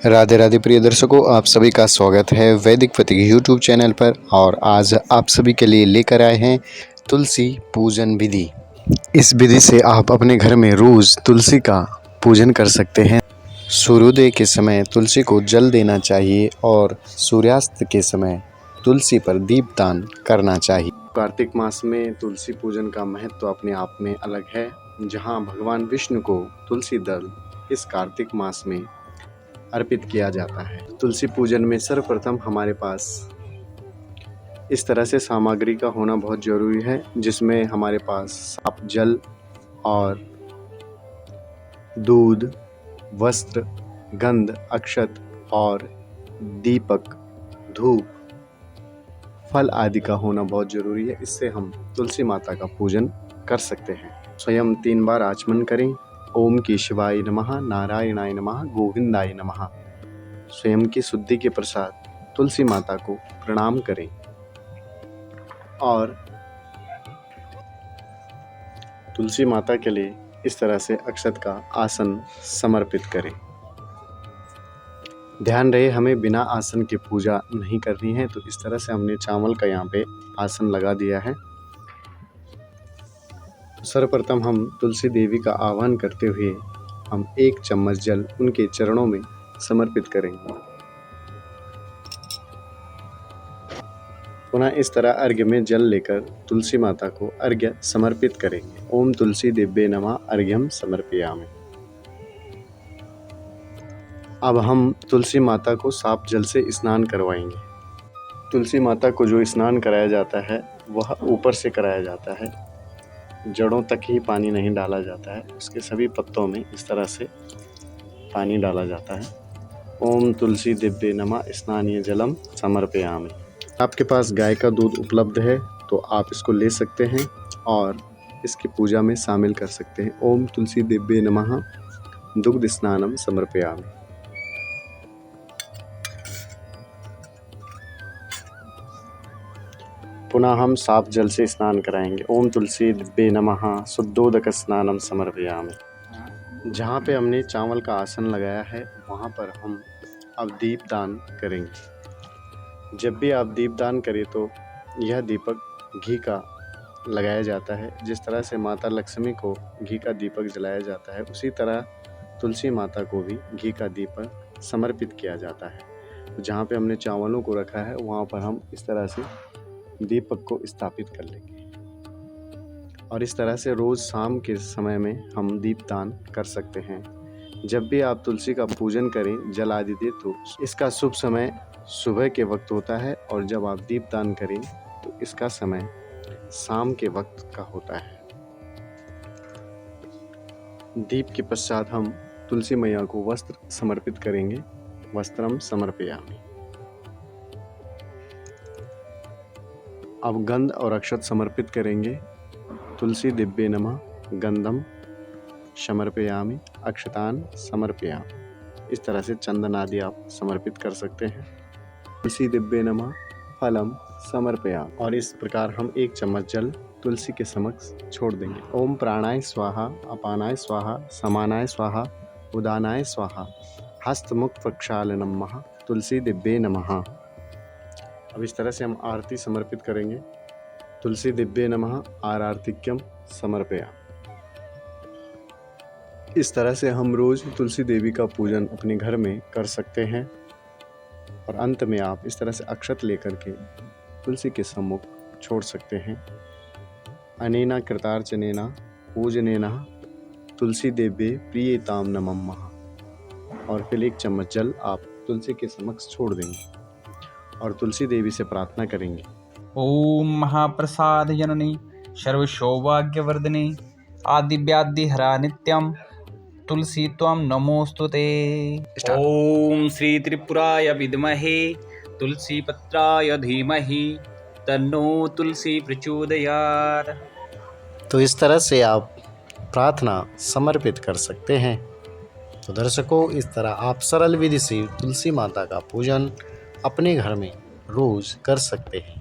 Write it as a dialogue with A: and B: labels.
A: राधे राधे प्रिय दर्शकों, आप सभी का स्वागत है वैदिक प्रतीक यूट्यूब चैनल पर। और आज आप सभी के लिए लेकर आए हैं तुलसी पूजन विधि। इस विधि से आप अपने घर में रोज़ तुलसी का पूजन कर सकते हैं। सूर्योदय के समय तुलसी को जल देना चाहिए और सूर्यास्त के समय तुलसी पर दीपदान करना चाहिए। कार्तिक मास में तुलसी पूजन का महत्व अपने आप में अलग है। जहाँ भगवान विष्णु को तुलसी दल इस कार्तिक मास में अर्पित किया जाता है। तुलसी पूजन में सर्वप्रथम हमारे पास इस तरह से सामग्री का होना बहुत ज़रूरी है, जिसमें हमारे पास साफ जल और दूध, वस्त्र, गंध, अक्षत और दीपक, धूप, फल आदि का होना बहुत ज़रूरी है। इससे हम तुलसी माता का पूजन कर सकते हैं। स्वयं 3 बार आचमन करें। ओम केशवाय नमः, नारायणाय नमः, गोविंदाय नमः। स्वयं की शुद्धि के प्रसाद तुलसी माता को प्रणाम करें और तुलसी माता के लिए इस तरह से अक्षत का आसन समर्पित करें। ध्यान रहे, हमें बिना आसन के पूजा नहीं करनी है। तो इस तरह से हमने चावल का यहाँ पे आसन लगा दिया है। सर्वप्रथम हम तुलसी देवी का आह्वान करते हुए हम 1 चम्मच जल उनके चरणों में समर्पित करेंगे। पुनः इस तरह अर्घ्य में जल लेकर तुलसी माता को अर्घ्य समर्पित करेंगे। ओम तुलसी दिव्ये नमः अर्घ्यम समर्पयामि। अब हम तुलसी माता को साफ जल से स्नान करवाएंगे। तुलसी माता को जो स्नान कराया जाता है वह ऊपर से कराया जाता है, जड़ों तक ही पानी नहीं डाला जाता है। उसके सभी पत्तों में इस तरह से पानी डाला जाता है। ओम तुलसी दिव्ये नमः स्नानीय जलम समर्पयामि। आपके पास गाय का दूध उपलब्ध है तो आप इसको ले सकते हैं और इसकी पूजा में शामिल कर सकते हैं। ओम तुलसी दिव्ये नमः दुग्ध स्नानम समर्पयामि। पुनः हम साफ जल से स्नान कराएंगे। ओम तुलसी दिव्ये नमः शुद्धोदक स्नानम समर्पयामि। जहाँ पे हमने चावल का आसन लगाया है वहाँ पर हम अब दीपदान करेंगे। जब भी आप दीपदान करें तो यह दीपक घी का लगाया जाता है। जिस तरह से माता लक्ष्मी को घी का दीपक जलाया जाता है, उसी तरह तुलसी माता को भी घी का दीपक समर्पित किया जाता है। तो जहाँ पे हमने चावलों को रखा है वहाँ पर हम इस तरह से दीपक को स्थापित कर लेंगे और इस तरह से रोज़ शाम के समय में हम दीपदान कर सकते हैं। जब भी आप तुलसी का पूजन करें, जल आदि दें, तो इसका शुभ समय सुबह के वक्त होता है और जब आप दीपदान करें तो इसका समय शाम के वक्त का होता है। दीप के पश्चात हम तुलसी मैया को वस्त्र समर्पित करेंगे। वस्त्रम समर्पयामि। अब गंध और अक्षत समर्पित करेंगे। तुलसी दिव्ये नमः गंधम समर्पयामि अक्षतान समर्पयामि। इस तरह से चंदन आदि आप समर्पित कर सकते हैं। तुलसी दिव्ये नमः फलम समर्पयामि। और इस प्रकार हम 1 चम्मच जल तुलसी के समक्ष छोड़ देंगे। ओम प्राणाय स्वाहा, अपानाय स्वाहा, समानाय स्वाहा, उदानाय स्वाहा, हस्तमुख प्रक्षालनम नमः तुलसी दिव्ये नमः। अब इस तरह से हम आरती समर्पित करेंगे। तुलसी दिव्ये नमः आरतिक्यम समर्पयामि। इस तरह से हम रोज तुलसी देवी का पूजन अपने घर में कर सकते हैं। और अंत में आप इस तरह से अक्षत लेकर के तुलसी के सम्मुख छोड़ सकते हैं। अनेना कृतार्चनेना पूजनेना तुलसी देव्ये प्रियताम नमः। और फिर 1 चम्मच जल आप तुलसी के समक्ष छोड़ देंगे और तुलसी देवी से प्रार्थना करेंगे।
B: ओम महाप्रसाद जननी सर्वसौभाग्यवर्धिनी आदिव्याधिहरा नित्यम तुलसी त्वं नमोस्तुते। ओम श्री त्रिपुराय विद्महे तुलसी पत्राय धीमहि तन्नो तुलसी प्रचोदयात्।
A: तो इस तरह से आप प्रार्थना समर्पित कर सकते हैं। तो दर्शकों, इस तरह आप सरल विधि से तुलसी माता का पूजन अपने घर में रोज कर सकते हैं।